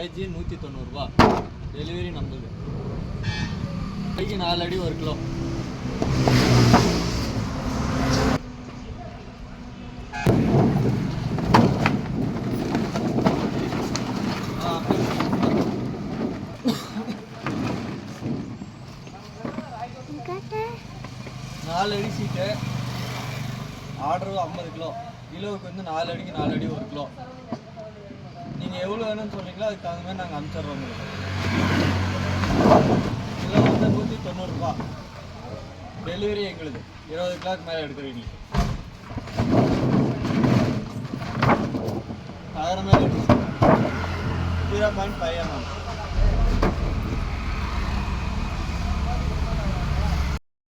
KG 190 ரூபா. Delivery நம்மளுது. அடிக்கு 4 அடி 1 கிலோ. நாலு அடி சீட்டு ஆர்டரு 50 கிலோ. கிலோவுக்கு வந்து 4 அடிக்கு 4 அடி 1 கிலோ. நீங்கள் எவ்வளோ வேணும்னு சொன்னீங்களோ அதுக்கு தகுந்த மாதிரி நாங்கள் அனுப்பிச்சிடுறோம் உங்களுக்கு. கிலோ வந்து 190 ரூபா. டெலிவரி எங்களுக்கு 20 கிலோக்கு மேலே எடுக்கிறீங்க. தகரமே 0.5 mm.